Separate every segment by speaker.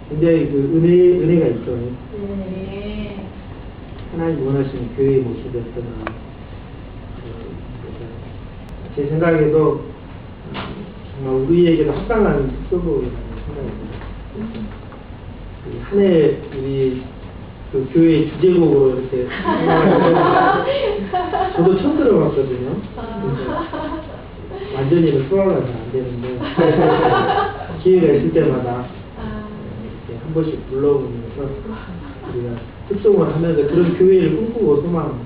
Speaker 1: 굉장히 그 은혜가 있죠.
Speaker 2: 네.
Speaker 1: 하나님 원하시는 교회의 모습이었더라. 제 생각에도 정말 우리에게도 합당한 특별법이라는 생각이 듭니다. 한 해 우리 그 교회 주제곡으로 이렇게 저도 처음 들어봤거든요. 완전히 소화가 잘 안 되는데 기회가 있을 때마다 이렇게 한 번씩 불러보면서 우리가 흡송을 하면서 그런 교회를 꿈꾸고 소망하는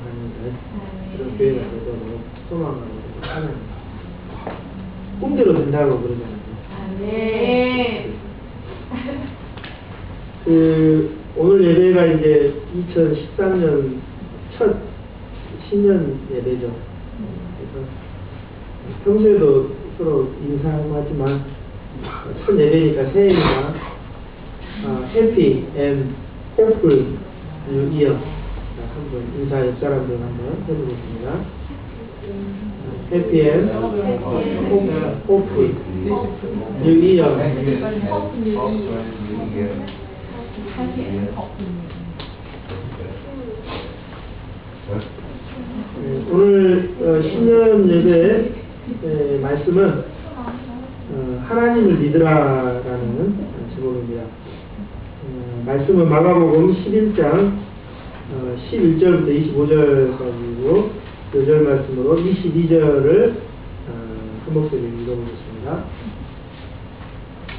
Speaker 1: 그런 교회가 되도록 소망하고 하는 꿈대로 된다고 그러잖아요.
Speaker 2: 네.
Speaker 1: 오늘 예배가 이제 2013년 첫 신년 예배죠. 그래서 평소에도 서로 인사하고 하지만 첫 예배니까 새해니까 해피 앤 호프풀 뉴 이어 한번 인사 옆 사람들 한번 해보겠습니다. 해피 앤 호프풀 뉴 이어. 오늘 신년 예배의 말씀은 하나님을 믿으라라는 제목입니다. 말씀은 마가복음 11장 11절부터 25절까지고 요절 말씀으로 22절을 한 목소리로 읽어보겠습니다.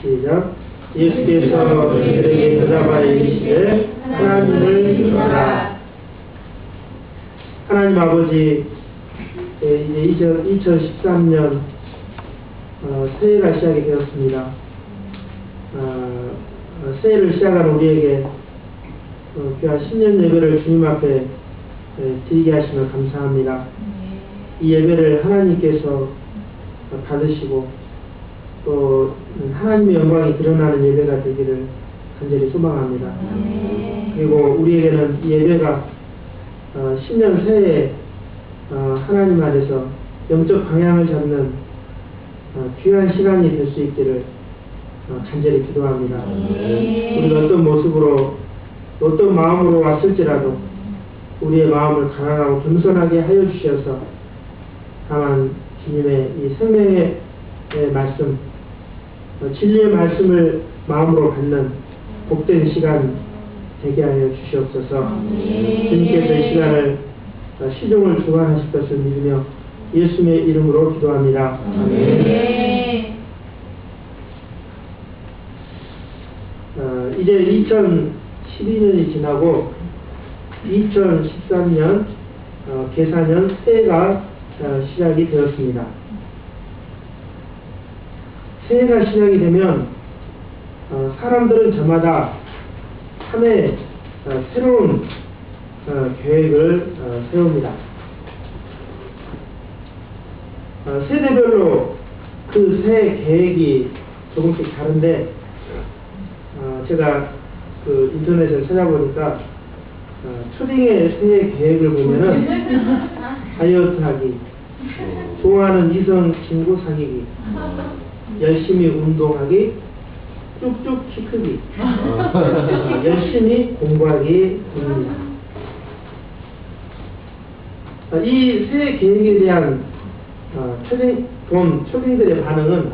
Speaker 1: 시작. 예수께서 그들에게 대답하여 이르시되 하나님을 믿어라. 하나님 아버지, 이제 2013년 새해가 시작이 되었습니다. 새해를 시작한 우리에게 귀한 신년 예배를 주님 앞에 드리게 하시며 감사합니다. 이 예배를 하나님께서 받으시고 또 하나님의 영광이 드러나는 예배가 되기를 간절히 소망합니다. 그리고 우리에게는 이 예배가 신년 새해에 하나님 안에서 영적 방향을 잡는 귀한 시간이 될 수 있기를 간절히 기도합니다. 우리가 어떤 모습으로 어떤 마음으로 왔을지라도 우리의 마음을 가난하고 겸손하게 하여 주셔서 다만 주님의 이 생명의 말씀, 진리의 말씀을 마음으로 받는 복된 시간 되게 하여 주시옵소서. 주님께서 이 시간을 시종을 주관하실 것을 믿으며 예수님의 이름으로 기도합니다. 아멘. 이제 2012년이 지나고 2013년 계사년 새해가 시작이 되었습니다. 새해가 시작이 되면 사람들은 저마다 한 해 새로운 계획을 세웁니다. 세대별로 그 새해 계획이 조금씩 다른데 제가 그 인터넷에 찾아보니까 초딩의 새해 계획을 보면은 다이어트하기, 좋아하는 이성 친구 사귀기, 열심히 운동하기, 쭉쭉 키 크기, 열심히 공부하기입니다. 이 새해 계획에 대한 초딩들의 반응은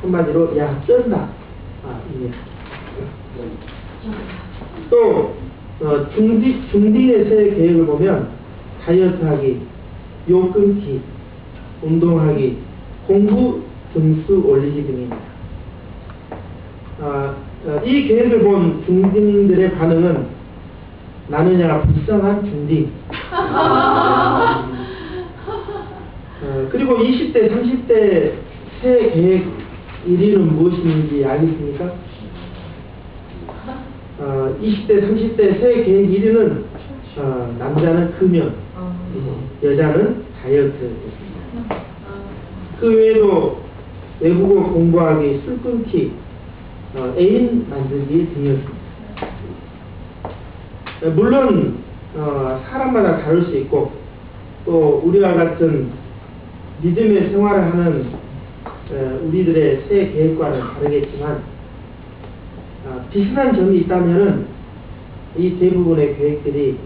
Speaker 1: 한마디로 야 쩐다 입니다. 또 중딩의 새해 계획을 보면 다이어트하기, 욕 끊기, 운동하기, 공부 등수 올리기 등입니다. 이 계획을 본 중딩들의 반응은 나느냐 불쌍한 중딩. 그리고 20대, 30대 새해 계획 1위는 무엇인지 알겠습니까? 20대, 30대 새해 계획 1위는 남자는 금연, 여자는 다이어트였습니다. 그 외에도 외국어 공부하기, 술 끊기, 애인 만들기 등이었습니다. 물론 사람마다 다를 수 있고 또 우리와 같은 믿음의 생활을 하는 우리들의 새해 계획과는 다르겠지만 비슷한 점이 있다면은 이 대부분의 계획들이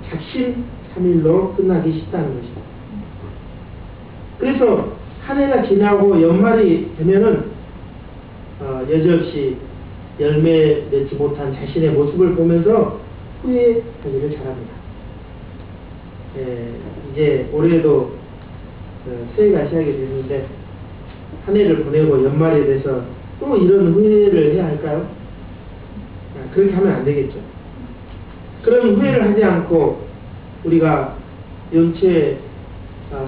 Speaker 1: 작심삼일로 끝나기 쉽다는 것입니다. 그래서 한 해가 지나고 연말이 되면은 여지없이 열매 맺지 못한 자신의 모습을 보면서 후회하기를 잘합니다. 이제 올해도 새해가 시작이 됐는데 한 해를 보내고 연말이 돼서 또 이런 후회를 해야 할까요? 그렇게 하면 안 되겠죠. 그런 후회를 하지 않고 우리가 연초에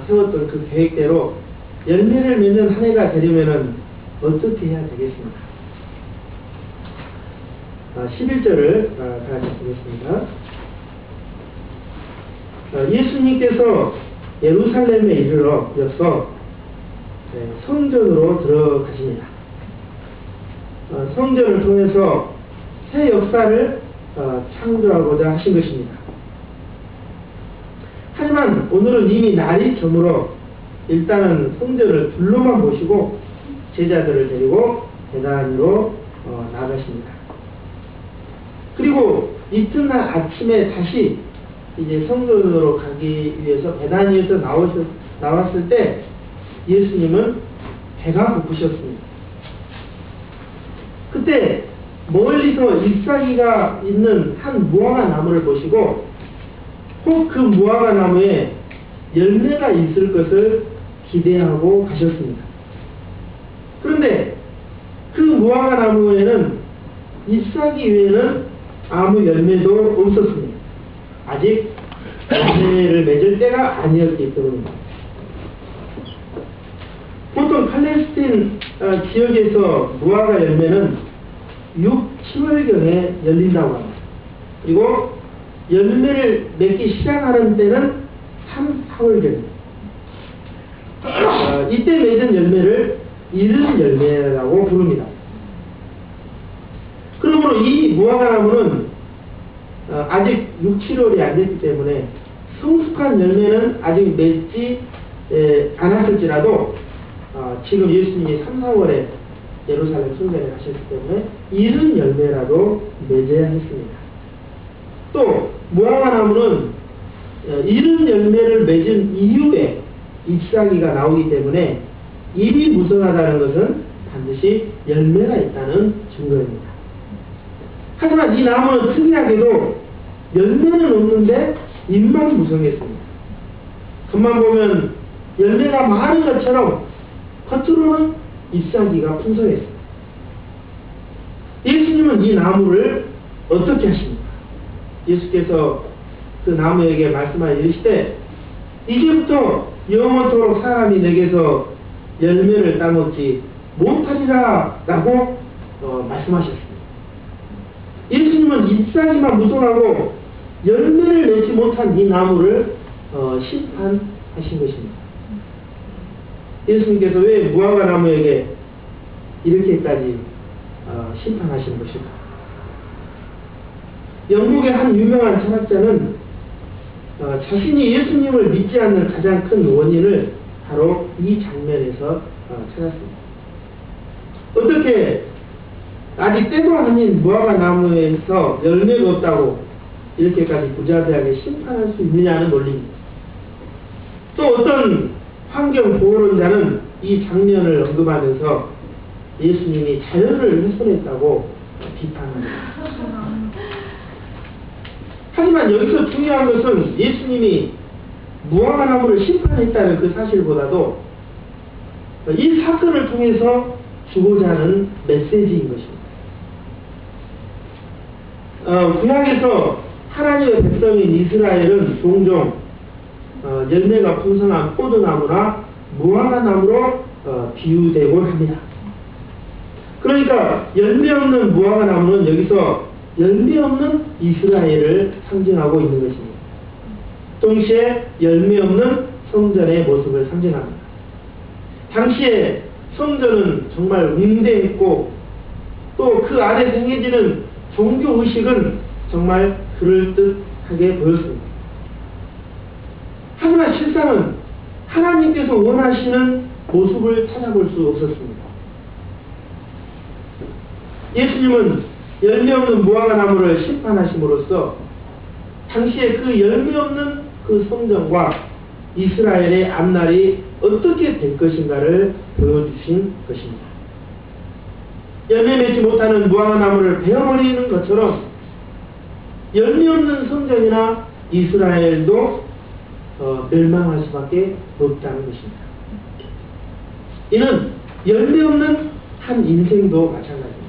Speaker 1: 세웠던 그 계획대로 열매를 맺는 한 해가 되려면은 어떻게 해야 되겠습니까? 11절을 다 같이 보겠습니다. 예수님께서 예루살렘에 이르러서 성전으로 들어가십니다. 성전을 통해서 새 역사를 창조하고자 하신 것입니다. 하지만 오늘은 이미 날이 저물어 일단은 성전을 둘러만 보시고 제자들을 데리고 베다니로 나가십니다. 그리고 이튿날 아침에 다시 이제 성전으로 가기 위해서 베다니에서 나왔을 때 예수님은 배가 고프셨습니다. 그때 멀리서 잎사귀가 있는 한 무화과 나무를 보시고 꼭 그 무화과 나무에 열매가 있을 것을 기대하고 가셨습니다. 그런데 그 무화과 나무에는 잎사귀 외에는 아무 열매도 없었습니다. 아직 열매를 맺을 때가 아니었기 때문입니다. 보통 팔레스틴 지역에서 무화과 열매는 6, 7월경에 열린다고 합니다. 그리고 열매를 맺기 시작하는 때는 3, 4월경입니다. 이때 맺은 열매를 이른 열매라고 부릅니다. 그러므로 이 무화과 나무는 아직 6, 7월이 안 됐기 때문에 성숙한 열매는 아직 맺지 않았을지라도 지금 예수님이 3, 4월에 예루살렘 성전에 가셨기 때문에 이른 열매라도 맺어야 했습니다. 또 무화과 나무는 이른 열매를 맺은 이후에 잎사귀가 나오기 때문에 잎이 무성하다는 것은 반드시 열매가 있다는 증거입니다. 하지만 이 나무는 특이하게도 열매는 없는데 잎만 무성했습니다. 겉만 보면 열매가 많은 것처럼 겉으로는 잎사귀가 풍성했습니다. 예수님은 이 나무를 어떻게 하십니까? 예수께서 그 나무에게 말씀하여 이르시되 이제부터 영원토록 사람이 내게서 열매를 따먹지 못하리라 라고 말씀하셨습니다. 예수님은 잎사귀만 무성하고 열매를 내지 못한 이 나무를 심판하신 것입니다. 예수님께서 왜 무화과 나무에게 이렇게까지 심판하신 것일까? 영국의 한 유명한 철학자는 자신이 예수님을 믿지 않는 가장 큰 원인을 바로 이 장면에서 찾았습니다. 어떻게 아직 때도 아닌 무화과 나무에서 열매가 없다고 이렇게까지 부자대하게 심판할 수 있느냐는 논리입니다. 또 어떤 환경보호론자는 이 장면을 언급하면서 예수님이 자연을 훼손했다고 비판합니다. 하지만 여기서 중요한 것은 예수님이 무화과 나무를 심판했다는 그 사실보다도 이 사건을 통해서 주고자 하는 메시지인 것입니다. 구약에서 하나님의 백성인 이스라엘은 종종 열매가 풍성한 포도나무나 무화과 나무로 비유되곤 합니다. 그러니까 열매 없는 무화과 나무는 여기서 열매 없는 이스라엘을 상징하고 있는 것입니다. 동시에 열매 없는 성전의 모습을 상징합니다. 당시에 성전은 정말 웅대했고 또 그 안에 행해지는 종교의식은 정말 그럴듯하게 보였습니다. 하지만 실상은 하나님께서 원하시는 모습을 찾아볼 수 없었습니다. 예수님은 열매 없는 무화과 나무를 심판하심으로써 당시에 그 열매 없는 그 성전과 이스라엘의 앞날이 어떻게 될 것인가를 보여주신 것입니다. 열매 맺지 못하는 무화과 나무를 베어버리는 것처럼 열매 없는 성전이나 이스라엘도 멸망할 수밖에 없다는 것입니다. 이는 열매 없는 한 인생도 마찬가지입니다.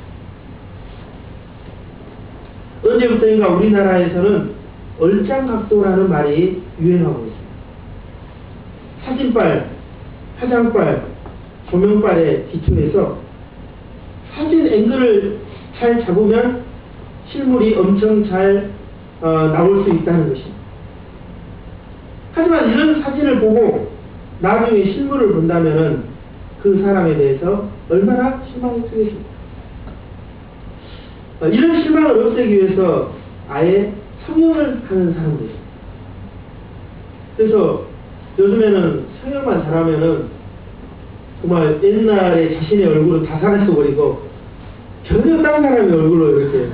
Speaker 1: 언제부터인가 우리나라에서는 얼짱각도라는 말이 유행하고 있습니다. 사진빨, 화장빨, 조명빨에 기초해서 사진 앵글을 잘 잡으면 실물이 엄청 잘 나올 수 있다는 것입니다. 하지만 이런 사진을 보고 나중에 실물을 본다면 그 사람에 대해서 얼마나 실망이 크겠습니까? 이런 실망을 없애기 위해서 아예 성형을 하는 사람도 있습니다. 그래서 요즘에는 성형만 잘하면은 정말 옛날에 자신의 얼굴은 다 사라져버리고 전혀 다른 사람의 얼굴로 이렇게.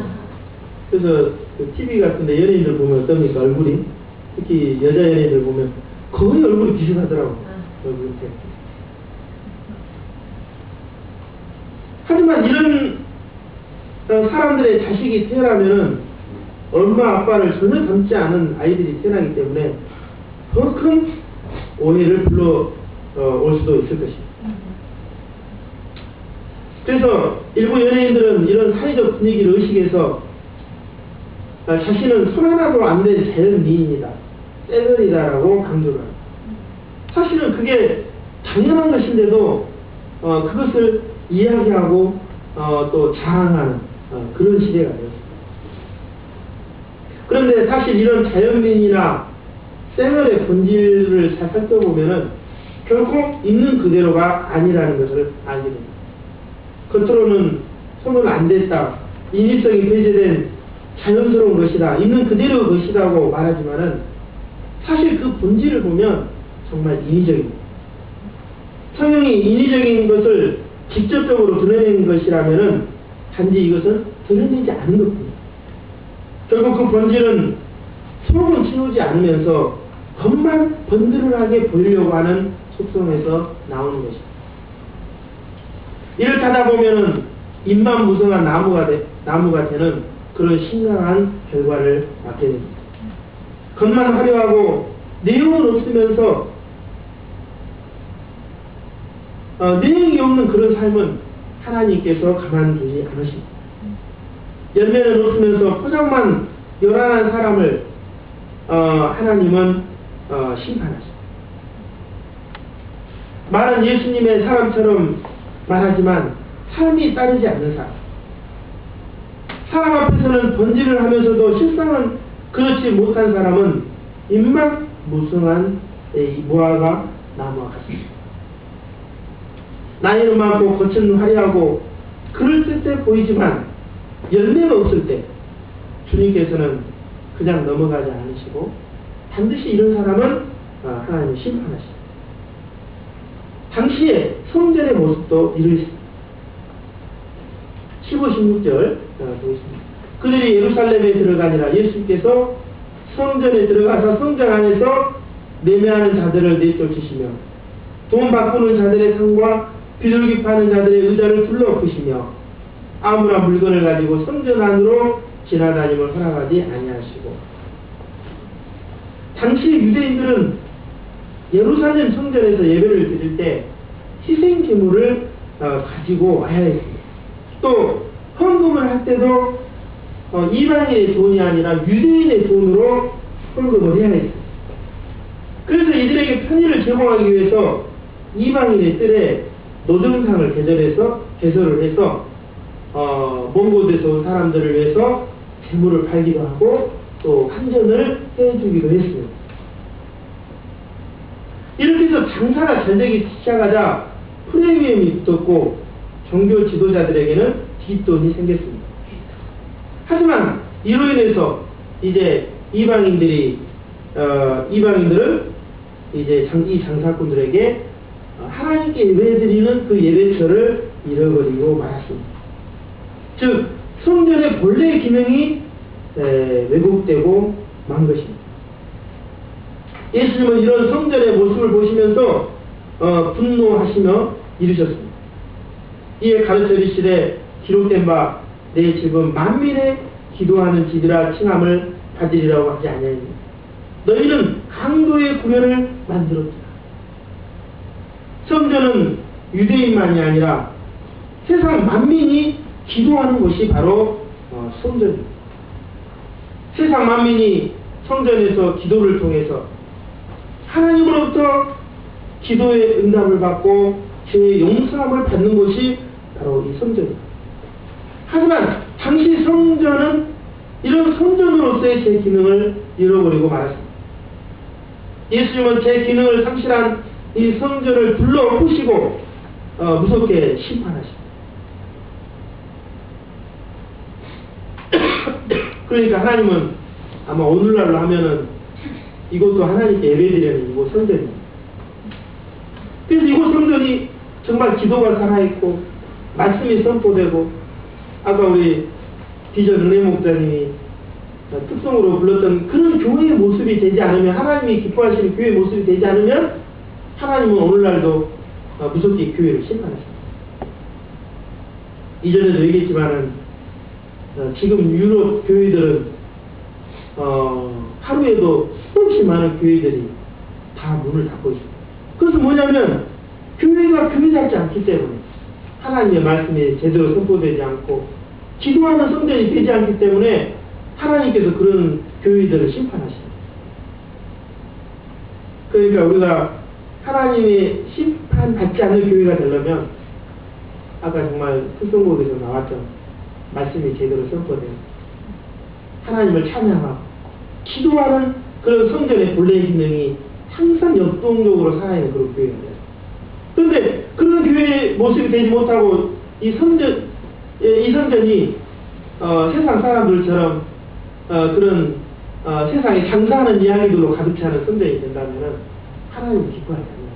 Speaker 1: 그래서 그 TV 같은데 연예인들 보면 어떻습니까? 얼굴이 특히 여자 연예인들 보면 거의 얼굴이 비슷하더라고. 얼굴 이렇게. 하지만 이런 사람들의 자식이 태어나면은 엄마 아빠를 전혀 닮지 않은 아이들이 태어나기 때문에 더 큰 오해를 불러올 수도 있을 것입니다. 그래서 일부 연예인들은 이런 사회적 분위기를 의식해서 자신은 손 하나도 안 된 자연미인이다, 쎄들이다라고 강조를 합니다. 사실은 그게 당연한 것인데도 그것을 이야기하고 또 자랑하는 그런 시대가 되었습니다. 그런데 사실 이런 자연미인이나 쌩얼의 본질을 잘 살펴보면은 결코 있는 그대로가 아니라는 것을 알게 됩니다. 겉으로는 손은 안 댔다, 인위성이 배제된 자연스러운 것이다, 있는 그대로의 것이라고 말하지만은 사실 그 본질을 보면 정말 인위적입니다. 성형이 인위적인 것을 직접적으로 드러내는 것이라면은 단지 이것은 드러내지 않은 것입니다. 결국 그 본질은 속은 채우지 않으면서 겉만 번드러하게 보이려고 하는 속성에서 나오는 것입니다. 이를 타다 보면은 잎만 무성한 나무가 되는 그런 심각한 결과를 맞게 됩니다. 겉만 화려하고 내용은 없으면서 내용이 없는 그런 삶은 하나님께서 가만두지 않으십니다. 열매는 없으면서 포장만 요란한 사람을 하나님은 심판하십니다. 말은 예수님의 사람처럼 말하지만 삶이 따르지 않는 사람 앞에서는 번지를 하면서도 실상은 그렇지 못한 사람은 입만 무성한 이 무화과 나무와 같습니다. 나이는 많고 겉은 화려하고 그럴듯해 보이지만 열매가 없을 때 주님께서는 그냥 넘어가지 않으시고 반드시 이런 사람은 하나님이 심판하십니다. 당시의 성전의 모습도 이러했습니다. 15, 16절 보겠습니다. 그들이 예루살렘에 들어가니라. 예수님께서 성전에 들어가서 성전 안에서 매매하는 자들을 내쫓으시며 돈 바꾸는 자들의 상과 비둘기 파는 자들의 의자를 둘러엎으시며 아무나 물건을 가지고 성전 안으로 지나다님을 허락하지 아니하시고. 당시 유대인들은 예루살렘 성전에서 예배를 드릴 때 희생 제물을 가지고 와야 했습니다. 또 헌금을 할 때도 이방인의 돈이 아니라 유대인의 돈으로 헌금을 해야 했습니다. 그래서 이들에게 편의를 제공하기 위해서 이방인의 뜰에 노정상을 개설을 해서 먼 곳에서 온 사람들을 위해서 제물을 팔기도 하고 또 환전을 해주기도 했습니다. 이렇게 해서 장사가 잘 되기 시작하자 프리미엄이 붙었고 종교 지도자들에게는 뒷돈이 생겼습니다. 하지만 이로 인해서 이제 이방인들은 이제 이 장사꾼들에게 하나님께 예배드리는 그 예배처를 잃어버리고 말았습니다. 즉 성전의 본래 기능이 왜곡되고 만 것입니다. 예수님은 이런 성전의 모습을 보시면서 분노하시며 이르셨습니다. 이에 가르쳐 이르시되 기록된 바 내 집은 만민의 기도하는 집이라 칭함을 받으리라고 하지 아니하니 너희는 강도의 구별을 만들었다. 성전은 유대인만이 아니라 세상 만민이 기도하는 곳이 바로 성전입니다. 세상 만민이 성전에서 기도를 통해서 하나님으로부터 기도의 응답을 받고 죄의 용서함을 받는 곳이 바로 이 성전입니다. 하지만 당시 성전은 이런 성전으로서의 제 기능을 잃어버리고 말았습니다. 예수님은 제 기능을 상실한 이 성전을 불러엎으시고 무섭게 심판하십니다. 그러니까 하나님은 아마 오늘날로 하면은 이것도 하나님께 예배드리는 이곳 성전입니다. 그래서 이곳 성전이 정말 기도가 살아있고 말씀이 선포되고 아까 우리 디저 은혜 목사님이 특성으로 불렀던 그런 교회의 모습이 되지 않으면 하나님이 기뻐하시는 교회의 모습이 되지 않으면 하나님은 오늘날도 무섭게 교회를 심판하십니다. 이전에도 얘기했지만은 지금 유럽 교회들은 하루에도 수없이 많은 교회들이 다 문을 닫고 있습니다. 그것은 뭐냐면 교회가 교회답지 않기 때문에 하나님의 말씀이 제대로 선포되지 않고 기도하는 성전이 되지 않기 때문에 하나님께서 그런 교회들을 심판하십니다. 그러니까 우리가 하나님의 심판받지 않는 교회가 되려면 아까 정말 특성곡에서 나왔던 말씀이 제대로 선포되고 하나님을 찬양하고 기도하는 그런 성전의 본래의 기능이 항상 역동적으로 살아있는 그런 교회가 돼요. 그런데 그런 교회의 모습이 되지 못하고 이 성전이 세상 사람들처럼 그런 세상에 장사하는 이야기들로 가득 차는 성전이 된다면 하나님은 기뻐하지 않아요.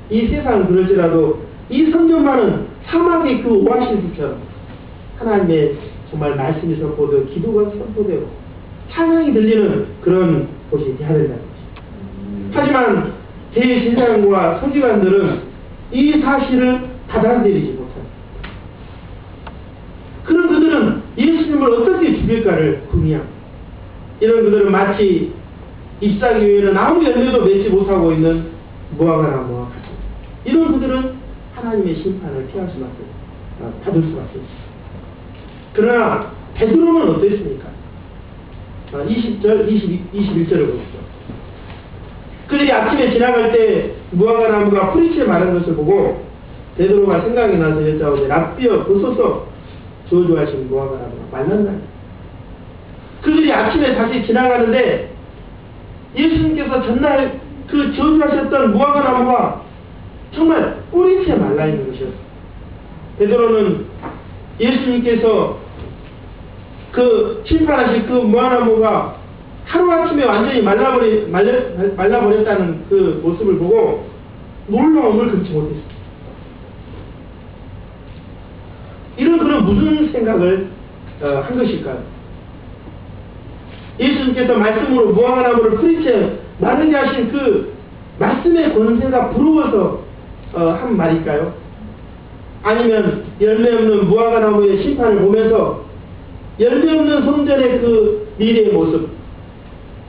Speaker 1: 이 세상은 그럴지라도 이 성전만은 사막의 그 오아시스처럼 하나님의 정말 말씀이 선포되고 기도가 선포되고 찬양이 들리는 그런 곳이 되어야 된다는 것입니다. 하지만 대제사장과 서기관들은 이 사실을 받아들이지 못합니다. 그런 그들은 예수님을 어떻게 죽일까를 궁리합니다. 이런 그들은 마치 잎사귀 외에는 아무 열매도 맺지 못하고 있는 무화과 나무와 같습니다. 이런 그들은 하나님의 심판을 피할 수밖에 받을 수밖에 없습니다. 그러나 베드로는 어땠습니까? 20절, 21절을 보시죠. 그들이 아침에 지나갈 때 무화과 나무가 뿌리채 마른 것을 보고 베드로가 생각이 나서 여짜오되 랍비여 보소서 저주하신 무화과 나무가 말랐나니. 그들이 아침에 다시 지나가는데 예수님께서 전날 그 저주하셨던 무화과 나무가 정말 뿌리채 말라있는 것이었어요. 베드로는 예수님께서 그 심판하신 그 무화과나무가 하루아침에 완전히 말라버렸다는 그 모습을 보고 놀라움을 금치 못했습니다. 이런 그런 무슨 생각을 한 것일까요? 예수님께서 말씀으로 무화과나무를 뿌리채 마르게 하신 그 말씀의 권세가 부러워서 한 말일까요? 아니면 열매 없는 무화과나무의 심판을 보면서 열매 없는 성전의 그 미래의 모습,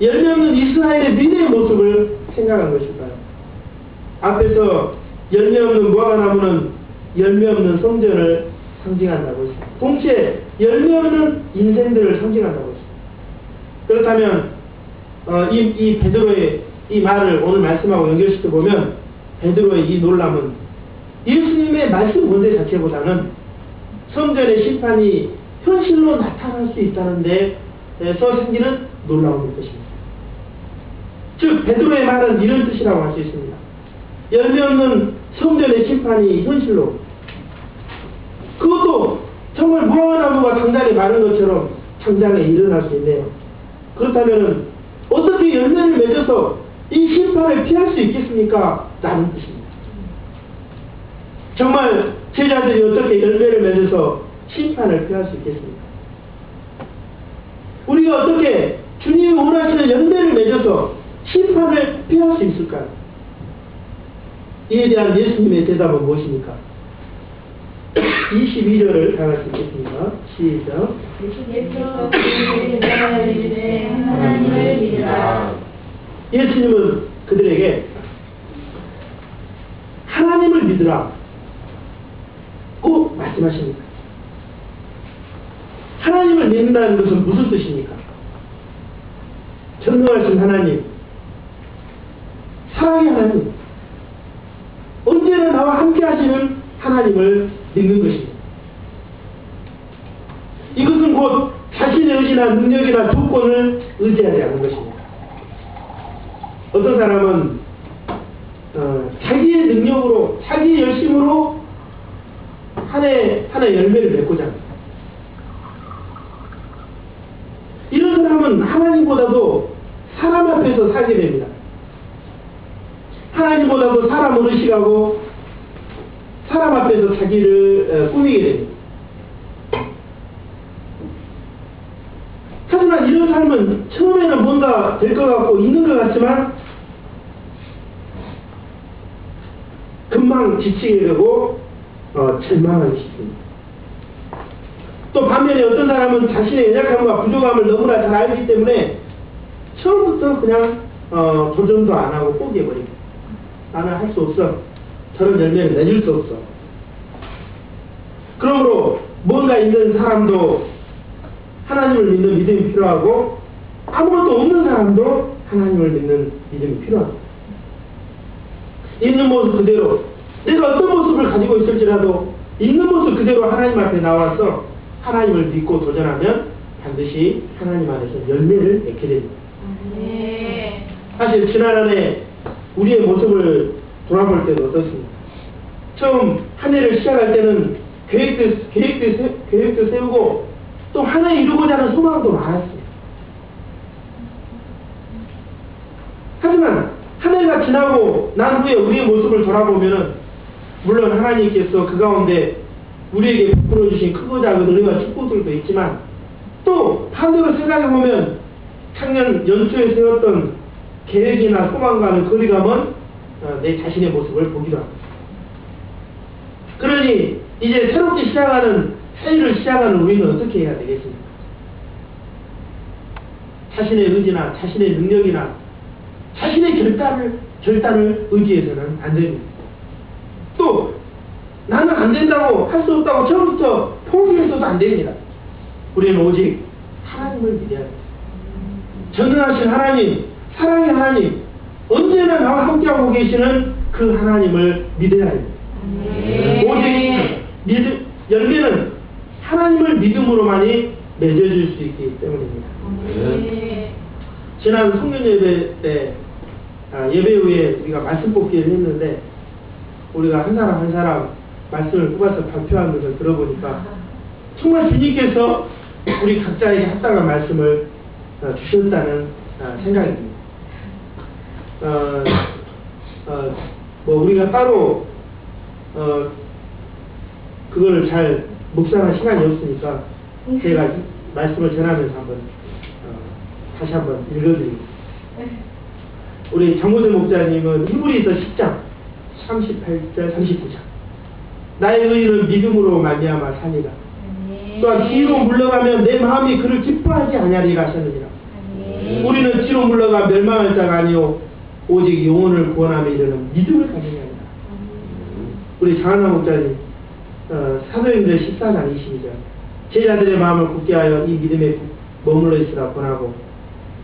Speaker 1: 열매 없는 이스라엘의 미래의 모습을 생각한 것일까요? 앞에서 열매 없는 무화과나무는 열매 없는 성전을 상징한다고 했습니다. 동시에 열매 없는 인생들을 상징한다고 했습니다. 그렇다면 이 베드로의 이 말을 오늘 말씀하고 연결시켜 보면 베드로의 이 놀람은 예수님의 말씀 본질 자체보다는 성전의 심판이 현실로 나타날 수 있다는 데서 생기는 놀라움일 것입니다. 즉 베드로의 말은 이런 뜻이라고 할 수 있습니다. 열매 없는 성전의 심판이 현실로, 그것도 정말 무화과나무가 당장에 마른 것처럼 당장에 일어날 수 있네요. 그렇다면 어떻게 열매를 맺어서 이 심판을 피할 수 있겠습니까? 라는 뜻입니다. 정말 제자들이 어떻게 열매를 맺어서 심판을 피할 수 있겠습니까? 우리가 어떻게 주님이 원하시는 열매를 맺어서 심판을 피할 수 있을까요? 이에 대한 예수님의 대답은 무엇입니까? 22절을 다 같이 읽겠습니다. 시작.
Speaker 2: 하나님을 믿으라.
Speaker 1: 예수님은 그들에게 하나님을 믿으라 꼭 말씀하십니다. 하나님을 믿는다는 것은 무슨 뜻입니까? 전능하신 하나님, 사랑의 하나님, 언제나 나와 함께 하시는 하나님을 믿는 것입니다. 이것은 곧 자신의 의지나 능력이나 조건을 의지하지 않는 것입니다. 어떤 사람은 자기의 능력으로, 자기의 열심으로 한 해 열매를 맺고자 합니다. 이런 사람은 하나님보다도 사람 앞에서 살게 됩니다. 하나님보다도 사람을 의식하고 사람 앞에서 자기를 꾸미게 됩니다. 하지만 이런 삶은 처음에는 뭔가 될 것 같고 있는 것 같지만 금방 지치게 되고 절망하기 쉽습니다. 또 반면에 어떤 사람은 자신의 연약함과 부족함을 너무나 잘 알기 때문에 처음부터 그냥 도전도 안 하고 포기해버립니다. 나는 할 수 없어. 저런 열매를 맺을 수 없어. 그러므로 뭔가 있는 사람도 하나님을 믿는 믿음이 필요하고 아무것도 없는 사람도 하나님을 믿는 믿음이 필요합니다. 있는 모습 그대로 내가 어떤 모습을 가지고 있을지라도 있는 모습 그대로 하나님 앞에 나와서 하나님을 믿고 도전하면 반드시 하나님 안에서 열매를 맺게 됩니다. 사실 지난 한 해 우리의 모습을 돌아볼 때도 어떻습니까? 처음 한 해를 시작할 때는 계획도 세우고 또 하나 이루고자 하는 소망도 많았습니다. 하지만 한 해가 지나고 난 후에 우리의 모습을 돌아보면은 물론 하나님께서 그 가운데 우리에게 베풀어 주신 크고 작은 은혜와 축복들도 있지만 또 반대로 생각해보면 작년 연초에 세웠던 계획이나 소망과는 거리가 먼 내 자신의 모습을 보기도 합니다. 그러니 이제 새롭게 시작하는 새해를 시작하는 우리는 어떻게 해야 되겠습니까? 자신의 의지나 자신의 능력이나 자신의 결단을 의지해서는 안 됩니다. 또 나는 안 된다고 할 수 없다고 처음부터 포기해서도 안 됩니다. 우리는 오직 하나님을 믿어야 합니다. 전능하신 하나님, 사랑의 하나님, 언제나 나와 함께하고 계시는 그 하나님을 믿어야 합니다. 오직 열매는 하나님을 믿음으로만이 맺어질 수 있기 때문입니다. 지난 성경 예배 때 예배 후에 우리가 말씀 뽑기를 했는데 우리가 한 사람 한 사람 말씀을 뽑아서 발표한 것을 들어보니까 정말 주님께서 우리 각자에게 합당한 말씀을 주셨다는 생각이 듭니다. 우리가 따로 그거를 잘 묵상할 시간이 없으니까 제가 말씀을 전하면서 다시 한번 읽어드리겠습니다. 우리 장모대 목자님은 히브리서 10장 38절 39장 나의 의인은 믿음으로 말미암아 사니라. 또한 뒤로 물러가면 내 마음이 그를 기뻐하지 아니하리라 하셨느니라. 우리는 뒤로 물러가 멸망할 자가 아니요 오직 영혼을 구원함에 이르는 믿음을 가지게 하리라. 우리 장하나 목자님 사도행전 14장 22절 제자들의 마음을 굳게 하여 이 믿음에 머물러 있으라 권하고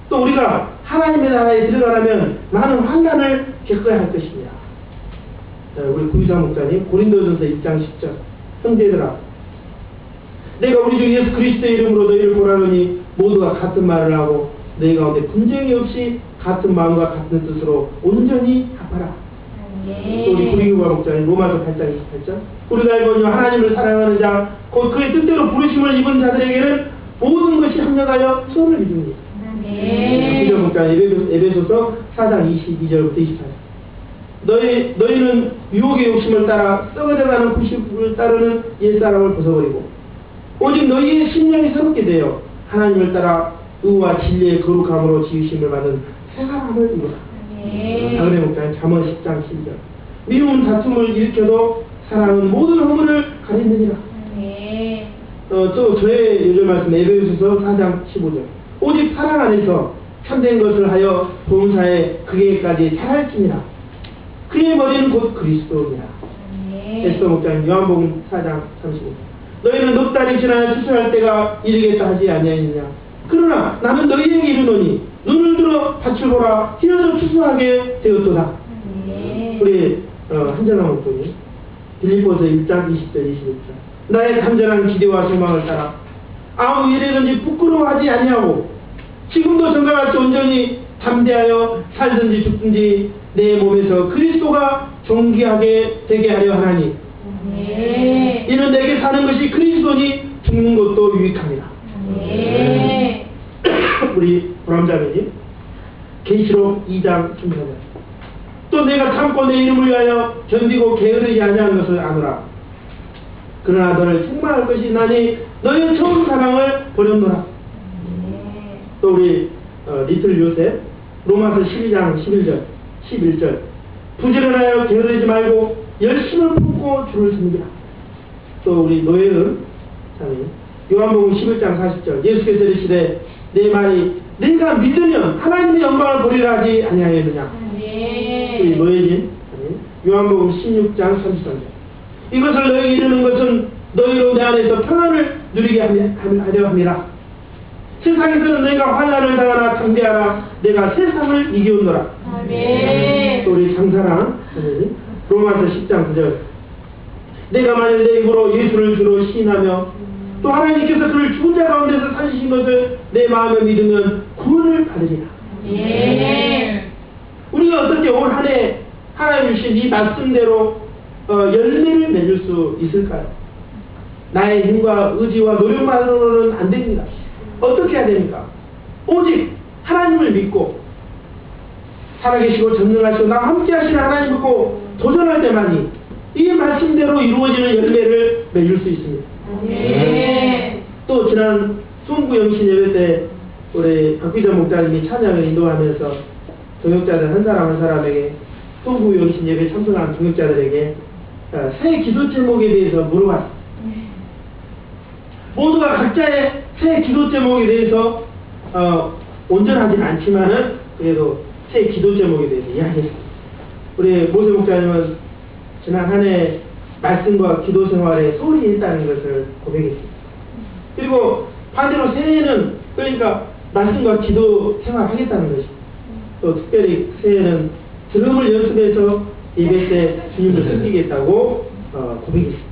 Speaker 1: 또 우리가 하나님의 나라에 들어가려면 많은 환난을 겪어야 할 것입니다. 우리 구유사 목사님 고린도전서 2장 10절 형제들아 내가 우리 주 예수 그리스도의 이름으로 너희를 보라느니 모두가 같은 말을 하고 너희 가운데 분쟁이 없이 같은 마음과 같은 뜻으로 온전히 합하라. 또 우리 구리유가 목사님 로마서 8장 28절 우리가 알거니와 하나님을 사랑하는 자 곧 그의 뜻대로 부르심을 입은 자들에게는 모든 것이 합력하여 선을 이룹니다. 구리유가 목사님 에베소서 4장 22절부터 24절 너희는 유혹의 욕심을 따라 썩어져가는 구식을 따르는 옛사람을 벗어버리고 오직 너희의 심령이 새롭게 되어 하나님을 따라 의와 진리의 거룩함으로 지으심을 받은 새 사람을 이루라. 다그네 목사님 잠언 10장 7절. 미움은 다툼을 일으켜도 사랑은 모든 허물을 가리느니라. 또 저의 요즘 말씀 에베소서 4장 15절. 오직 사랑 안에서 참된 것을 하여 봉사에 그에까지 잘할지니라. 그의 머리는 곧 그리스도니라. 에스더 목사님 요한복음 4장 35절. 너희는 높다리 지나야 추수할 때가 이르겠다 하지 아니하느냐. 그러나 나는 너희에게 이르노니 눈을 들어 밭을 보라. 휘어져 추수하게 되었도다. 우리 한전한 목사님 빌립보서 1장 20절 21절. 나의 간절한 기대와 소망을 따라 아무 일이든지 부끄러워하지 아니하고 지금도 전과 같이 온전히 담대하여 살든지 죽든지 내 몸에서 그리스도가 존귀하게 되게 하려 하나니 이는 내게 사는 것이 그리스도니 죽는 것도 유익함이라. 우리 보람자매님 계시록 2장 13절. 또 내가 참고 내 이름을 위하여 견디고 게으르지 아니한 것을 아노라. 그러나 너를 책망할 것이 나니 너의 처음 사랑을 버렸노라. 또 우리 리틀 요셉 로마서 12장 11절. 부지런하여 게으르지 말고 열심을 품고 주를 섬기라. 또 우리 노예은 요한복음 11장 40절. 예수께서 이르시되 내 말이 내가 믿으면 하나님의 영광을 보리라 하지 아니하였느냐. 우리 노예진 요한복음 16장 33절. 이것을 너희에게 이르는 것은 너희로 내 안에서 평안을 누리게 하려 함이라. 세상에서는 너희가 환난을 당하나 담대하라. 내가 세상을 이기었노라. 또 우리 장사랑 로마서 10장 9절. 내가 만일 내 입으로 예수를 주로 시인하며 또 하나님께서 그를 죽은 자 가운데서 살리신 것을 내 마음에 믿으면 구원을 받으리라. 우리가 어떻게 올 한 해 하나님 주신 이 말씀대로 열매를 맺을 수 있을까요? 나의 힘과 의지와 노력만으로는 안 됩니다. 어떻게 해야 됩니까? 오직 하나님을 믿고 살아계시고 전능하시고 나와 함께 하시는 하나님 믿고 도전할 때만이 이 말씀대로 이루어지는 열매를 맺을 수 있습니다. 또 지난 송구영신 예배 때 우리 박비전 목사님이 찬양을 인도하면서 동역자들 한 사람 한 사람에게 송구영신 예배 참석한 동역자들에게 새 기도 제목에 대해서 물어봤습니다. 모두가 각자의 새 기도 제목에 대해서 온전하지는 않지만은 그래도 새 기도 제목에 대해서 이야기했습니다. 우리 모세 목사님은 지난 한 해 말씀과 기도 생활에 소홀히 했다는 것을 고백했습니다. 그리고 반대로 새해에는 그러니까 말씀과 기도 생활 하겠다는 것입니다. 또 특별히 새해에는 드럼을 연습해서 예배 때 주님을 섬기겠다고 고백했습니다.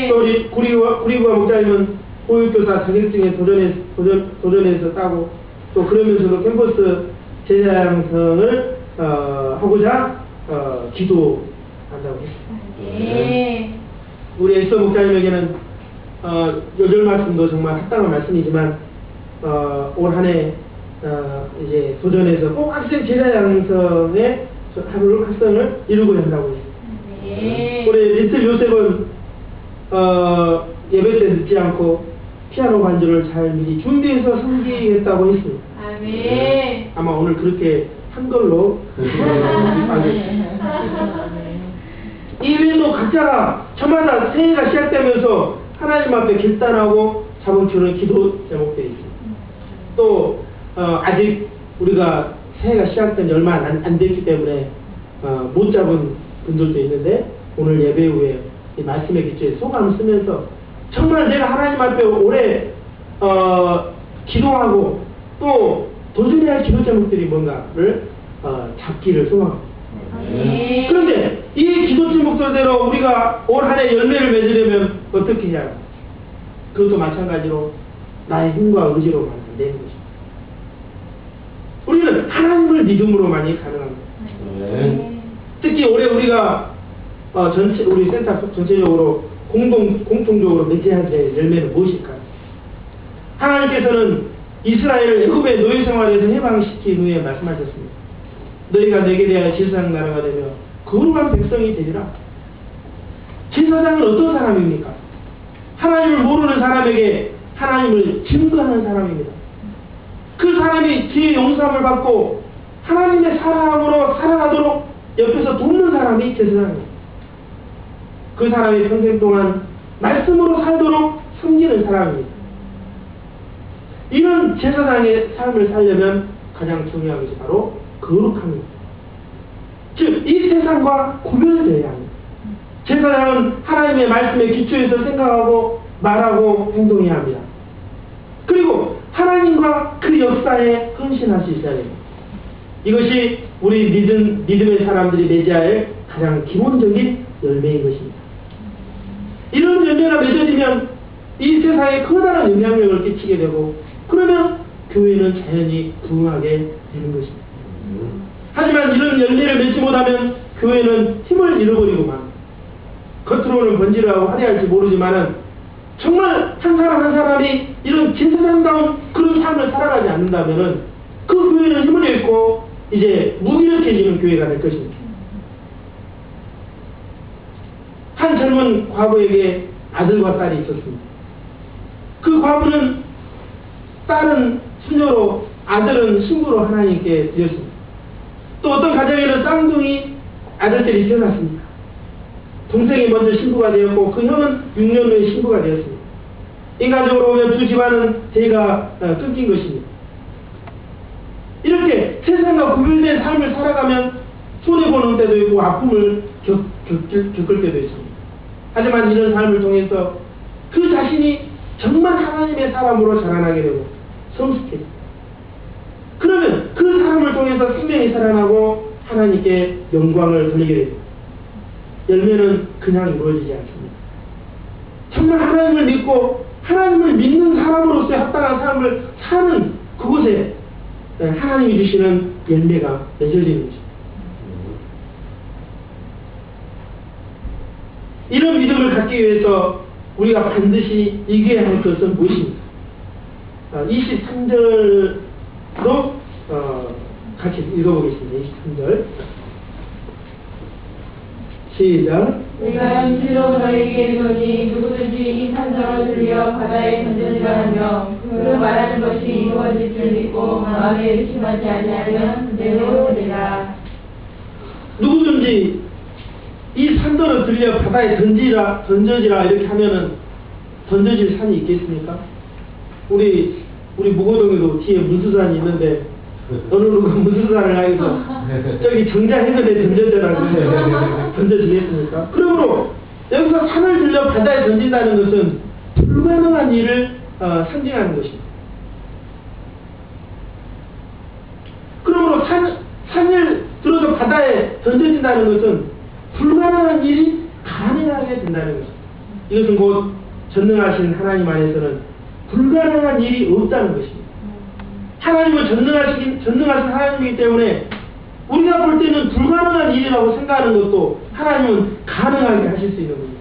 Speaker 1: 또 우리 구리부와 목사님은 보육교사 자격증에 도전해서 따고 또 그러면서도 캠퍼스 제자 양성을 하고자 기도한다고 했습니다. 우리 에스더 목사님에게는 요절 말씀도 정말 합당한 말씀이지만 올 한 해 이제 도전해서 꼭 학생 제자 양성의 학생을 이루고자 한다고 했습니다. 우리 리틀 요셉은 예배 때 늦지 않고 피아노 반주를 잘 미리 준비해서 섬기겠다고 했습니다. 아마 오늘 그렇게 한 걸로 이외에도 각자가 저마다 새해가 시작되면서 하나님 앞에 결단하고 잡아주는 기도 제목들이 있습니다. 또 아직 우리가 새해가 시작된 지 얼마 안 됐기 때문에 못 잡은 분들도 있는데 오늘 예배 후에 이 말씀의 기초에 소감을 쓰면서 정말 내가 하나님 앞에 올해 기도하고 또 도전해야 할 기도 제목들이 뭔가를 잡기를 소망합니다. 그런데 이 기도 제목들대로 우리가 올 한 해 열매를 맺으려면 어떻게 해야 할까? 그것도 마찬가지로 나의 힘과 의지로만 안 되는 것입니다. 우리는 하나님을 믿음으로만이 가능합니다. 특히 올해 우리가 우리 센터 전체적으로 공통적으로 맺어야 될 열매는 무엇일까요? 하나님께서는 이스라엘을 애굽의 노예 생활에서 해방시킨 후에 말씀하셨습니다. 너희가 내게 대하여 제사장 나라가 되며 거룩한 백성이 되리라. 제사장은 어떤 사람입니까? 하나님을 모르는 사람에게 하나님을 증거하는 사람입니다. 사람이 죄의 용서함을 받고 하나님의 사랑으로 살아가도록 옆에서 돕는 사람이 제사장입니다. 그 사람이 평생 동안 말씀으로 살도록 섬기는 사람입니다. 이런 제사장의 삶을 살려면 가장 중요한 것이 바로 거룩함입니다. 즉, 이 세상과 구별되어야 합니다. 제사장은 하나님의 말씀에 기초해서 생각하고 말하고 행동해야 합니다. 그리고 하나님과 그 역사에 헌신할 수 있어야 됩니다. 이것이 우리 믿음의 사람들이 맺어야 할 가장 기본적인 열매인 것입니다. 이런 열매가 맺어지면 이 세상에 커다란 영향력을 끼치게 되고, 그러면 교회는 자연히 부흥하게 되는 것입니다. 하지만 이런 열매를 맺지 못하면 교회는 힘을 잃어버리고만, 겉으로는 번지르하고 화려할지 모르지만은 정말 한 사람 한 사람이 이런 제사장다운 그런 삶을 살아가지 않는다면은 그 교회는 힘을 잃고 이제 무기력해지는 교회가 될 것입니다. 한 젊은 과부에게 아들과 딸이 있었습니다. 그 과부는 딸은 수녀로, 아들은 신부로 하나님께 드렸습니다. 또 어떤 가정에는 쌍둥이 아들들이 태어났습니다. 동생이 먼저 신부가 되었고 그 형은 6년 후에 신부가 되었습니다. 인간적으로 보면 두 집안은 대가 끊긴 것입니다. 이렇게 세상과 구별된 삶을 살아가면 손해보는 때도 있고 아픔을 겪을 때도 있습니다. 하지만 이런 삶을 통해서 그 자신이 정말 하나님의 사람으로 자라나게 되고 성숙해집니다. 그러면 그 사람을 통해서 생명이 살아나고 하나님께 영광을 돌리게 됩니다. 열매는 그냥 이루어지지 않습니다. 정말 하나님을 믿고 하나님을 믿는 사람으로서의 합당한 삶을 사는 그곳에 하나님이 주시는 열매가 맺어지는 것입니다. 이런 믿음을 갖기 위해서 우리가 반드시 이겨야 할 것은 무엇입니까? 23절로 같이 읽어보겠습니다. 23절 시작.
Speaker 2: 내가 임시로 너에게 이르노니 누구든지 이 산더를 들려 바다에 던져지라 하며 그 말하는 것이 이루어질 줄 믿고 마음에 의심하지 아니하면 그대로 되리라.
Speaker 1: 누구든지 이 산더를 들려 바다에 던져지라 이렇게 하면은 던져질 산이 있겠습니까? 우리 무고동에도 뒤에 문수산이 있는데 어느 누가 문수산을 향해서 저기 정자해변에 던져져라 던져지겠습니까? 그러므로 여기서 산을 들려 바다에 던진다는 것은 불가능한 일을 상징하는 것입니다. 그러므로 산을 들어서 바다에 던져진다는 것은 불가능한 일이 가능하게 된다는 것입니다. 이것은 곧 전능하신 하나님 안에서는 불가능한 일이 없다는 것입니다. 하나님은 전능하신 하나님이기 때문에 우리가 볼 때는 불가능한 일이라고 생각하는 것도 하나님은 가능하게 하실 수 있는 겁니다.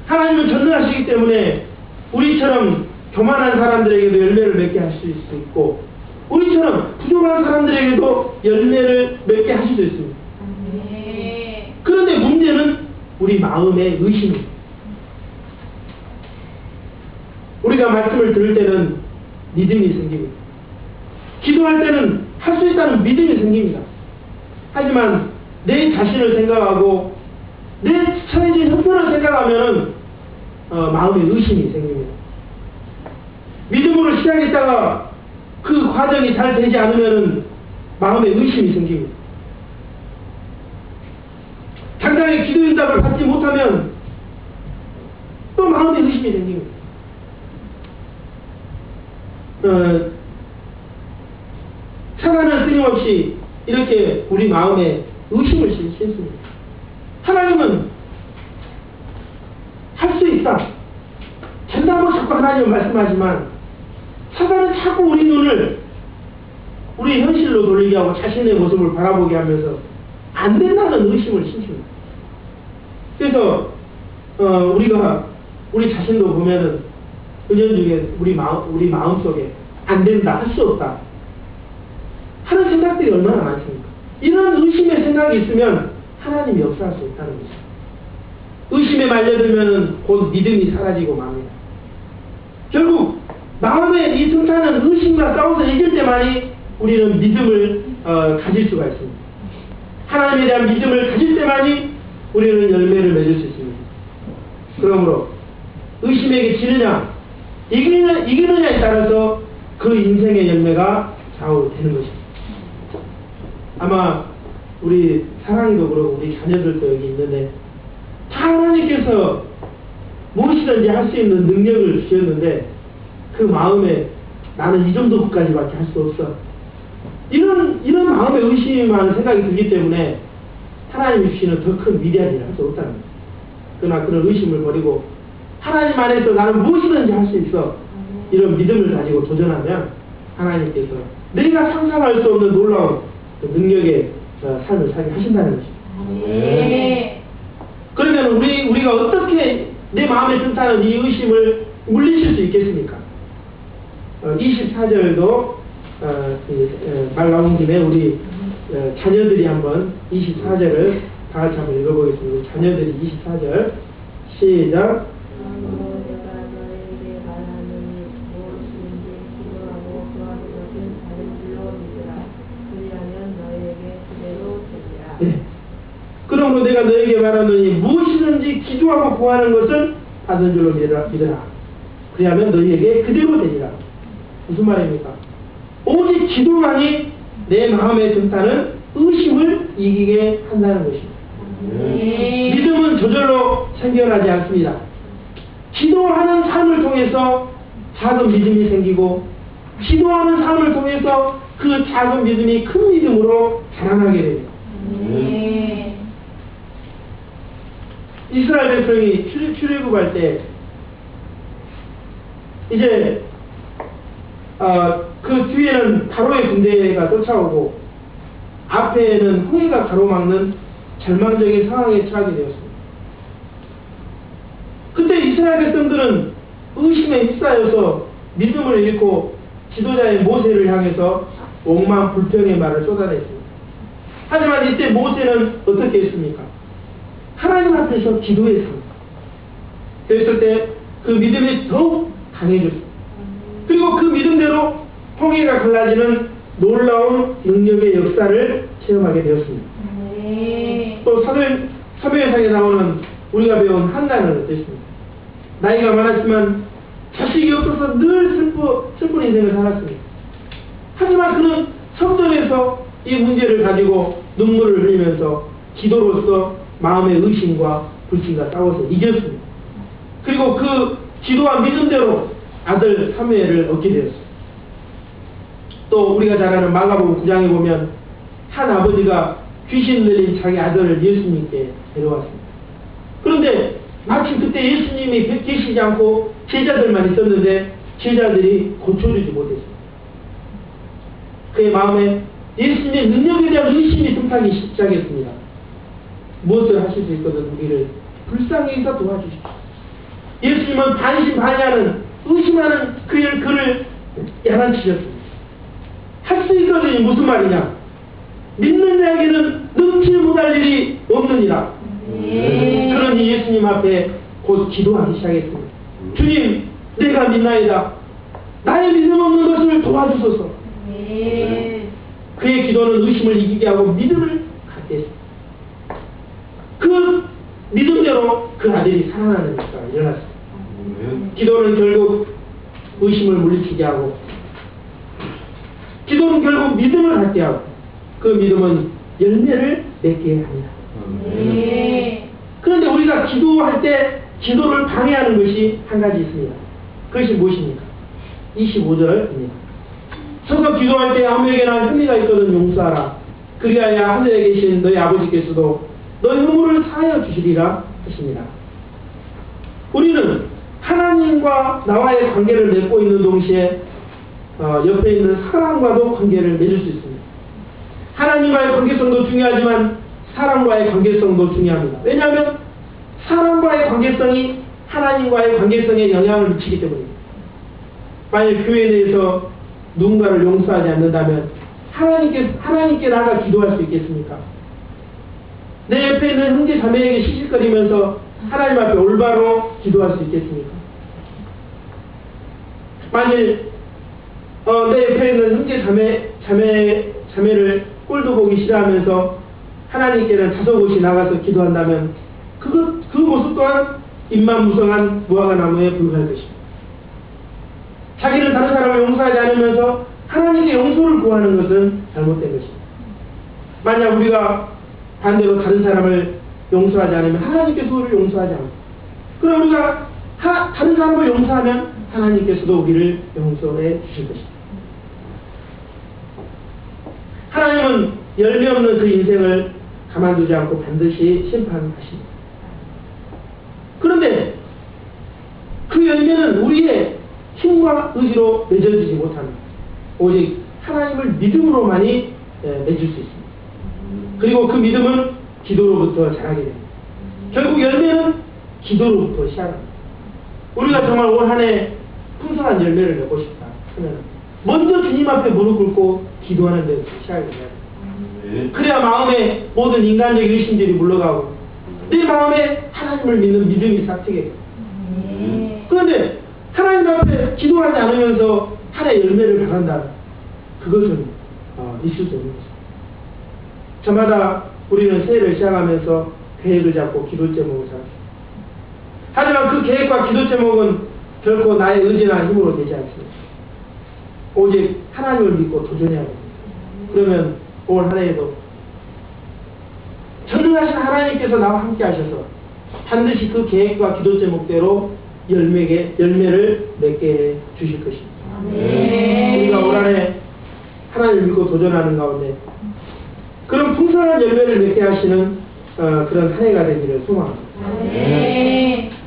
Speaker 1: 하나님은 전능하시기 때문에 우리처럼 교만한 사람들에게도 열매를 맺게 하실 수 있고 우리처럼 부족한 사람들에게도 열매를 맺게 하실 수 있습니다. 그런데 문제는 우리 마음의 의심입니다. 우리가 말씀을 들을 때는 믿음이 생깁니다. 기도할 때는 할 수 있다는 믿음이 생깁니다. 하지만 내 자신을 생각하고 내 처해진 형편을 생각하면 마음의 의심이 생깁니다. 믿음으로 시작했다가 그 과정이 잘 되지 않으면 마음의 의심이 생깁니다. 당장에 기도응답을 받지 못하면 또 마음의 의심이 생깁니다. 사단은 끊임없이 이렇게 우리 마음에 의심을 심습니다. 하나님은 할 수 있다. 된다고 자꾸 하나님은 말씀하지만 사단은 자꾸 우리 눈을 우리 현실로 돌리게 하고 자신의 모습을 바라보게 하면서 안 된다는 의심을 심습니다. 그래서 우리가 우리 자신도 보면은 은연중에 우리 마음 속에 안 된다, 할 수 없다 하는 생각들이 얼마나 많습니까? 이런 의심의 생각이 있으면 하나님이 역사할 수 있다는 것입니다. 의심에 말려들면은 곧 믿음이 사라지고 맙니다. 결국 마음의 이 등탄은 의심과 싸워서 이길 때만이 우리는 믿음을 가질 수가 있습니다. 하나님에 대한 믿음을 가질 때만이 우리는 열매를 맺을 수 있습니다. 그러므로 의심에게 지느냐 이기느냐에 따라서 그 인생의 열매가 좌우되는 것입니다. 아마 우리 사랑이도 그렇고 우리 자녀들도 여기 있는데 다 하나님께서 무엇이든지 할 수 있는 능력을 주셨는데 그 마음에 나는 이 정도까지밖에 할 수 없어. 이런 마음의 의심이 많은 생각이 들기 때문에 하나님이 주시는 더 큰 위대한 일을 할 수 없다는 거예요. 그러나 그런 의심을 버리고 하나님 안에서 나는 무엇이든지 할 수 있어. 이런 믿음을 가지고 도전하면 하나님께서 내가 상상할 수 없는 놀라운 능력의 삶을 살게 하신다는 것입니다.
Speaker 2: 네.
Speaker 1: 그러면 우리가 어떻게 내 마음에 든다는 이 의심을 물리칠 수 있겠습니까? 24절도 말 나온 김에 우리 자녀들이 한번 24절을 다 같이 한번 읽어보겠습니다. 우리 자녀들이 24절 시작. 네. 그러므로 내가 너에게 말하노니 무엇이든지 기도하고 구하는 것을 받은 줄로 믿으라. 그리하면 너희에게 그대로 되리라. 무슨 말입니까? 오직 기도만이 내 마음에 든다는 의심을 이기게 한다는 것입니다.
Speaker 2: 네.
Speaker 1: 믿음은 저절로 생겨나지 않습니다. 기도하는 삶을 통해서 작은 믿음이 생기고 기도하는 삶을 통해서 그 작은 믿음이 큰 믿음으로 자라나게 됩니다.
Speaker 2: 네.
Speaker 1: 이스라엘 백성이 출애굽할 때 이제 그 뒤에는 바로의 군대가 쫓아오고 앞에는 홍해가 가로막는 절망적인 상황에 처하게 되었습니다. 그때 이스라엘 백성들은 의심에 휩싸여서 믿음을 잃고 지도자의 모세를 향해서 원망 불평의 말을 쏟아냈습니다. 하지만 이때 모세는 어떻게 했습니까? 하나님 앞에서 기도했습니다. 그랬을 때 그 믿음이 더욱 강해졌습니다. 그리고 그 믿음대로 홍해가 갈라지는 놀라운 능력의 역사를 체험하게 되었습니다.
Speaker 2: 네.
Speaker 1: 또 사무엘상에 나오는 우리가 배운 한나는 어땠습니까? 나이가 많았지만 자식이 없어서 늘 슬픈 인생을 살았습니다. 하지만 그는 성전에서 이 문제를 가지고 눈물을 흘리면서 기도로서 마음의 의심과 불신과 싸워서 이겼습니다. 그리고 그 기도와 믿음대로 아들 사무엘을 얻게 되었습니다. 또 우리가 잘 아는 마가복음 9장에 보면 한 아버지가 귀신 들린 자기 아들을 예수님께 데려왔습니다. 그런데 마침 그때 예수님이 계시지 않고 제자들만 있었는데 제자들이 고쳐주지 못했습니다. 그의 마음에 예수님의 능력에 대한 의심이 등타기 시작했습니다. 무엇을 하실 수 있거든 우리를 불쌍히 해서 도와주십시오. 예수님은 반신반의하는 의심하는 그를 야단치셨습니다. 할 수 있거든이 무슨 말이냐? 믿는 자에게는 능치 못할 일이 없느니라.
Speaker 2: 네.
Speaker 1: 그러니 예수님 앞에 곧 기도하기 시작했습니다. 주님, 내가 믿나이다. 나의 믿음 없는 것을 도와주소서.
Speaker 2: 네.
Speaker 1: 그의 기도는 의심을 이기게 하고 믿음을 갖게 했습니다. 그 믿음대로 그 아들이 살아나는 역사가 일어났습니다. 기도는 결국 의심을 물리치게 하고 기도는 결국 믿음을 갖게 하고 그 믿음은 열매를 맺게 합니다.
Speaker 2: 네.
Speaker 1: 그런데 우리가 기도할 때 기도를 방해하는 것이 한 가지 있습니다. 그것이 무엇입니까? 25절입니다. 서서 기도할 때 아무에게나 혐의가 있거든 용서하라. 그리하여 하늘에 계신 너희 아버지께서도 너희 허물을 사하여 주시리라 하십니다. 우리는 하나님과 나와의 관계를 맺고 있는 동시에 옆에 있는 사람과도 관계를 맺을 수 있습니다. 하나님과의 관계성도 중요하지만 사람과의 관계성도 중요합니다. 왜냐하면 사람과의 관계성이 하나님과의 관계성에 영향을 미치기 때문입니다. 만약 교회 내에서 누군가를 용서하지 않는다면 하나님께 나가 기도할 수 있겠습니까? 내 옆에 있는 형제 자매에게 시시거리면서 하나님 앞에 올바로 기도할 수 있겠습니까? 만일 내 옆에 있는 형제 자매를 꼴도 보기 싫어하면서 하나님께는 다소곳이 나가서 기도한다면 그 모습 또한 입만무성한 무화과나무에 불과할 것입니다. 자기는 다른 사람을 용서하지 않으면서 하나님께 용서를 구하는 것은 잘못된 것입니다. 만약 우리가 반대로 다른 사람을 용서하지 않으면 하나님께서 우리를 용서하지 않습니다. 그럼 우리가 다른 사람을 용서하면 하나님께서도 우리를 용서해 주실 것입니다. 하나님은 열매 없는 그 인생을 가만두지 않고 반드시 심판하십니다. 그런데 그 열매는 우리의 힘과 의지로 맺어지지 못합니다. 오직 하나님을 믿음으로만이 맺을 수 있습니다. 그리고 그 믿음은 기도로부터 자라게 됩니다. 결국 열매는 기도로부터 시작합니다. 우리가 정말 올 한 해 풍성한 열매를 맺고 싶다 하면 먼저 주님 앞에 무릎 꿇고 기도하는 데서 시작이 됩니다. 그래야 마음에 모든 인간적인 의심들이 물러가고 내 마음에 하나님을 믿는 믿음이 싹트게 됩니다. 그런데 하나님 앞에 기도하지 않으면서 한 해 열매를 바란다. 그것은 있을 수 없는 것입니다. 저마다 우리는 새해를 시작하면서 계획을 잡고 기도 제목을 잡습니다. 하지만 그 계획과 기도 제목은 결코 나의 의지나 힘으로 되지 않습니다. 오직 하나님을 믿고 도전해야 합니다. 그러면 올 한 해에도 전능하신 하나님께서 나와 함께 하셔서 반드시 그 계획과 기도 제목대로 열매를 맺게 해 주실 것입니다. 우리가 올 한 해 하나님을 믿고 도전하는 가운데 그런 풍성한 열매를 맺게 하시는 그런 한 해가 되기를 소망합니다.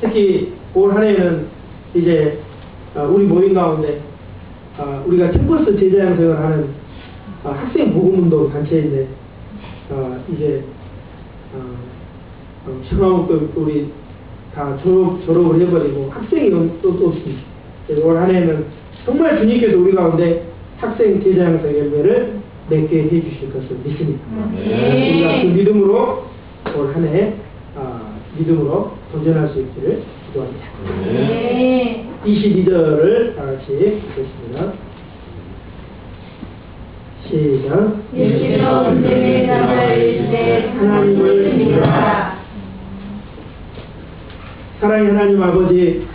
Speaker 1: 특히 올 한 해는 이제 우리 모임 가운데 우리가 캠퍼스 제자양생을 하는 학생 보급운동 단체인데 이제 중학교 우리 다 졸업을 해버리고 학생이 또 없습니다. 올 한 해는 정말 주님께서 우리 가운데 학생 제자양생 열매를 맺게 해주실 것을 믿습니다. 우리가 그 믿음으로 올 한 해 믿음으로 도전할 수 있기를 기도합니다. 22절을 다 같이 읽겠습니다. 시작.
Speaker 2: 예수께서 문제에 나아갈 때 하나님을 믿으라.
Speaker 1: 사랑의 하나님 아버지,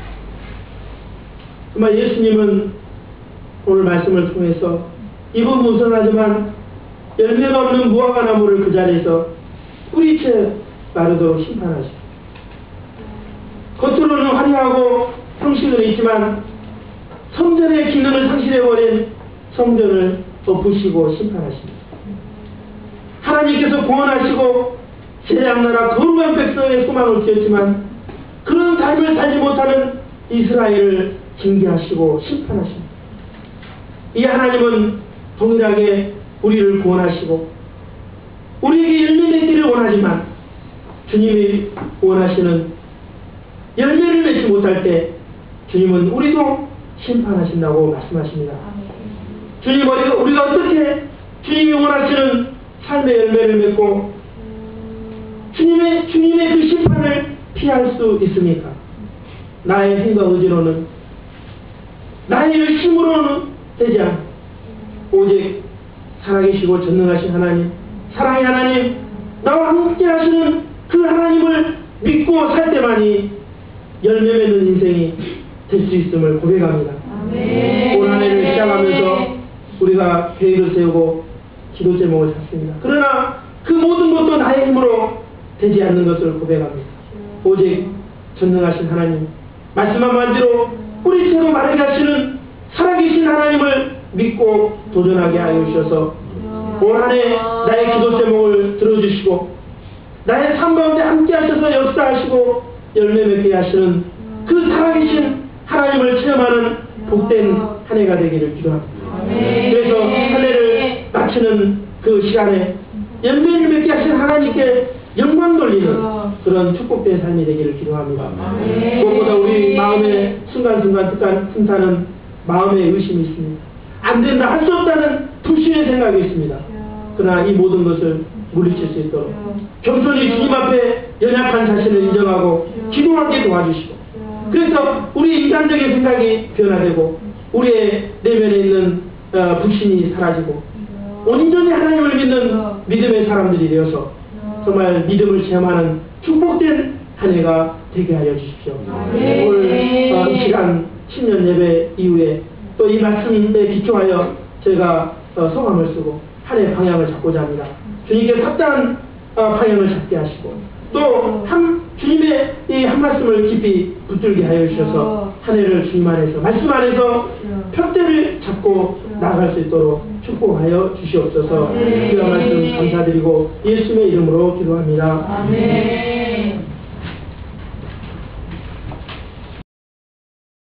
Speaker 1: 정말 예수님은 오늘 말씀을 통해서 입은 무성하지만 열매가 없는 무화과나무를 그 자리에서 뿌리채 마르도록 심판하시고 겉으로는 화려하고 형식은 있지만 성전의 기능을 상실해버린 성전을 엎으시고 심판하십니다. 하나님께서 구원하시고 제장나라 거룩한 백성의 소망을 지었지만 그런 삶을 살지 못하는 이스라엘을 징계하시고 심판하십니다. 이 하나님은 동일하게 우리를 구원하시고 우리에게 열매 맺기를 원하지만 주님이 원하시는 열매를 맺지 못할 때 주님은 우리도 심판하신다고 말씀하십니다. 주님, 우리가 어떻게 주님이 원하시는 삶의 열매를 맺고 주님의 그 심판을 피할 수 있습니까? 나의 힘과 의지로는, 나의 열심으로는 되지 않고 오직 살아계시고 전능하신 하나님, 사랑의 하나님, 나와 함께 하시는 그 하나님을 믿고 살 때만이 열매 맺는 인생이 될 수 있음을 고백합니다. 올 한 해를 시작하면서 우리가 계획을 세우고 기도 제목을 잡습니다. 그러나 그 모든 것도 나의 힘으로 되지 않는 것을 고백합니다. 오직 전능하신 하나님, 말씀 한마디로 뿌리채로 마르게 하시는 살아계신 하나님을 믿고 도전하게 하여 주셔서 올 한 해 나의 기도 제목을 들어주시고 나의 삶 가운데 함께 하셔서 역사하시고 열매 맺게 하시는 그 살아계신 하나님을 체험하는 복된 한 해가 되기를 기도합니다. 그래서 한 해를 마치는 그 시간에 열매를 맺게 하신 하나님께 영광 돌리는 그런 축복된 삶이 되기를 기도합니다. 무엇보다 우리 마음에 순간순간 틈타는 마음의 의심이 있습니다. 안 된다, 할 수 없다는 불신의 생각이 있습니다. 그러나 이 모든 것을 물리칠 수 있도록 겸손히 주님 앞에 연약한 자신을 인정하고 기도하게 도와주시고, 그래서 우리 인간적인 생각이 변화되고 우리의 내면에 있는 불신이 사라지고 온전히 하나님을 믿는 믿음의 사람들이 되어서 정말 믿음을 체험하는 축복된 한 해가 되게 하여 주십시오. 오늘 이 시간 신년 예배 이후에 또 이 말씀에 기초하여 제가 성함을 쓰고 한 해 방향을 잡고자 합니다. 주님께 합당한 방향을 잡게 하시고 또 주님의 이 한 말씀을 깊이 붙들게 하여 주셔서 한 해를 주님 안에서 말씀 안에서 편대를 잡고 나아갈 수 있도록 축복하여 주시옵소서. 귀한 말씀 감사드리고 예수님의 이름으로 기도합니다.
Speaker 2: 아멘.